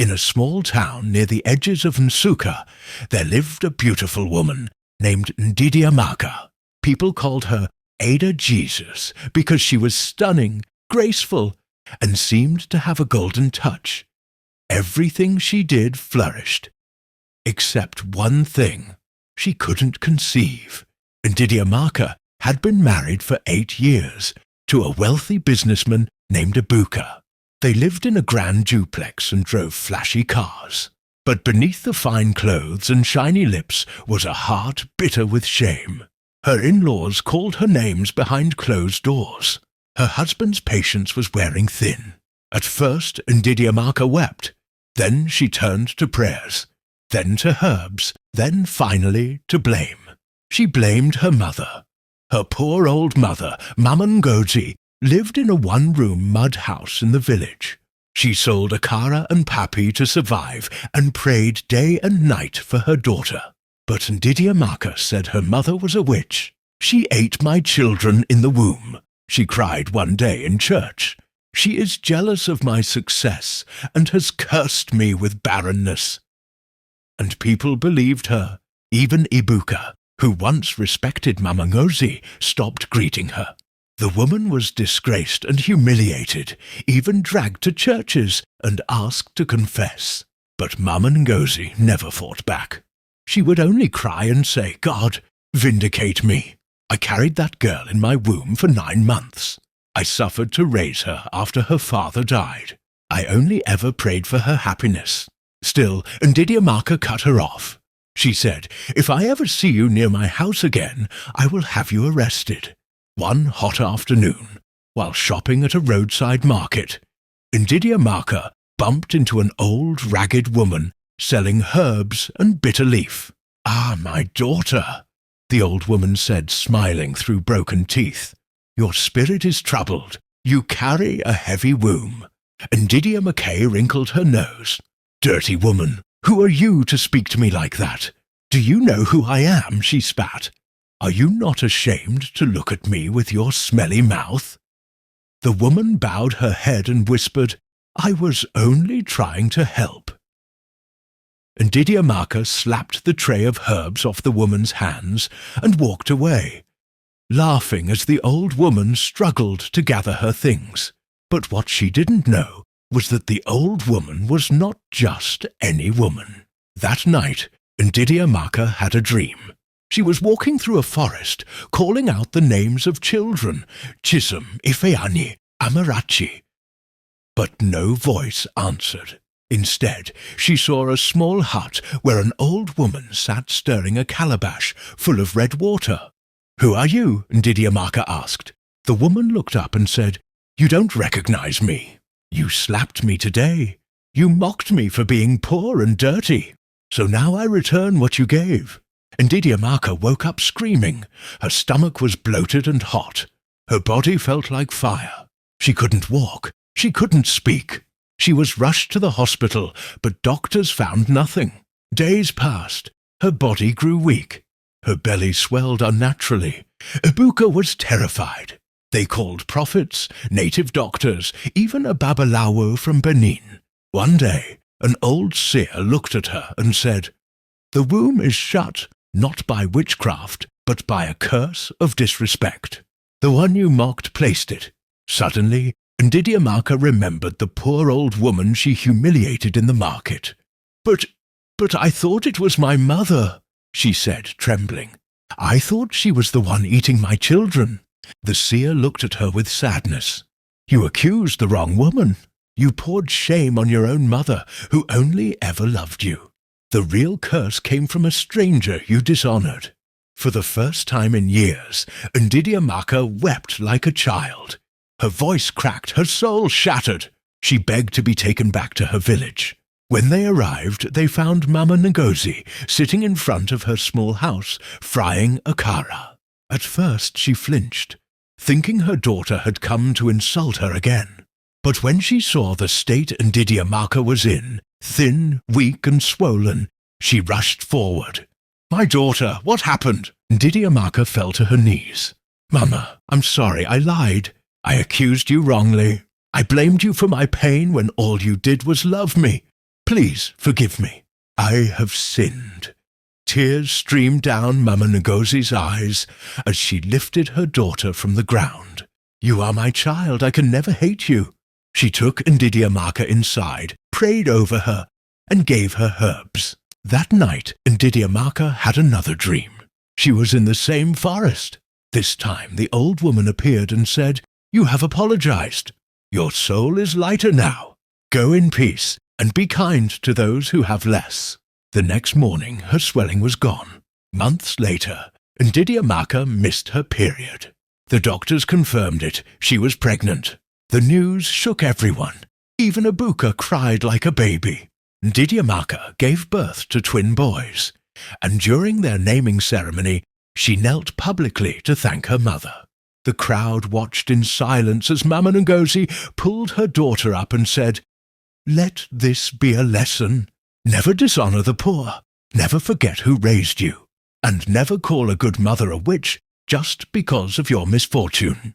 in a small town near the edges of Nsuka, there lived a beautiful woman named Ndidiamaka. People called her Ada Jesus because she was stunning, graceful, and seemed to have a golden touch. Everything she did flourished, except one thing: she couldn't conceive. Ndidiamaka had been married for 8 years to a wealthy businessman named Ibuka. They lived in a grand duplex and drove flashy cars. But beneath the fine clothes and shiny lips was a heart bitter with shame. Her in-laws called her names behind closed doors. Her husband's patience was wearing thin. At first, Ndidiamaka wept. Then she turned to prayers. Then to herbs. Then, finally, to blame. She blamed her mother. Her poor old mother, Mama Ngozi, lived in a one-room mud house in the village. She sold akara and papi to survive and prayed day and night for her daughter. But Ndidiamaka said her mother was a witch. "She ate my children in the womb," she cried one day in church. "She is jealous of my success and has cursed me with barrenness." And people believed her. Even Ibuka, who once respected Mama Ngozi, stopped greeting her. The woman was disgraced and humiliated, even dragged to churches and asked to confess. But Mama Ngozi never fought back. She would only cry and say, "God, vindicate me. I carried that girl in my womb for 9 months. I suffered to raise her after her father died. I only ever prayed for her happiness." Still, Ndidiamaka cut her off. She said, "If I ever see you near my house again, I will have you arrested." One hot afternoon, while shopping at a roadside market, Ndidiamaka bumped into an old, ragged woman selling herbs and bitter leaf. "Ah, my daughter," the old woman said, smiling through broken teeth. "Your spirit is troubled. You carry a heavy womb." Ndidiamaka wrinkled her nose. "Dirty woman, who are you to speak to me like that? Do you know who I am?" she spat. "Are you not ashamed to look at me with your smelly mouth?" The woman bowed her head and whispered, "I was only trying to help." Ndidiamaka slapped the tray of herbs off the woman's hands and walked away, laughing as the old woman struggled to gather her things. But what she didn't know was that the old woman was not just any woman. That night, Ndidiamaka had a dream. She was walking through a forest, calling out the names of children, Chisholm, Ifeanyi, Amarachi. But no voice answered. Instead, she saw a small hut where an old woman sat stirring a calabash full of red water. "Who are you?" Ndidiamaka asked. The woman looked up and said, "You don't recognize me. You slapped me today. You mocked me for being poor and dirty. So now I return what you gave." Ndidiamaka woke up screaming. Her stomach was bloated and hot. Her body felt like fire. She couldn't walk. She couldn't speak. She was rushed to the hospital, but doctors found nothing. Days passed. Her body grew weak. Her belly swelled unnaturally. Ibuka was terrified. They called prophets, native doctors, even a babalawo from Benin. One day, an old seer looked at her and said, "The womb is shut, not by witchcraft, but by a curse of disrespect. The one you mocked placed it." Suddenly, Ndidiamaka remembered the poor old woman she humiliated in the market. But I thought it was my mother," she said, trembling. "I thought she was the one eating my children." The seer looked at her with sadness. "You accused the wrong woman. You poured shame on your own mother, who only ever loved you. The real curse came from a stranger you dishonored." For the first time in years, Ndidiamaka wept like a child. Her voice cracked, her soul shattered. She begged to be taken back to her village. When they arrived, they found Mama Ngozi sitting in front of her small house, frying akara. At first she flinched, thinking her daughter had come to insult her again. But when she saw the state Ndidiamaka was in, thin, weak, and swollen, she rushed forward. "My daughter, what happened?" Ndidiamaka fell to her knees. "Mama, I'm sorry, I lied. I accused you wrongly. I blamed you for my pain when all you did was love me. Please forgive me. I have sinned." Tears streamed down Mama Ngozie's eyes as she lifted her daughter from the ground. "You are my child. I can never hate you." She took Ndidiamaka inside, prayed over her, and gave her herbs. That night, Ndidiamaka had another dream. She was in the same forest. This time the old woman appeared and said, "You have apologized. Your soul is lighter now. Go in peace and be kind to those who have less." The next morning her swelling was gone. Months later, Ndidiamaka missed her period. The doctors confirmed it. She was pregnant. The news shook everyone. Even Abuka cried like a baby. Ndidiamaka gave birth to twin boys, and during their naming ceremony, she knelt publicly to thank her mother. The crowd watched in silence as Mama Ngozi pulled her daughter up and said, "Let this be a lesson. Never dishonor the poor, never forget who raised you, and never call a good mother a witch just because of your misfortune."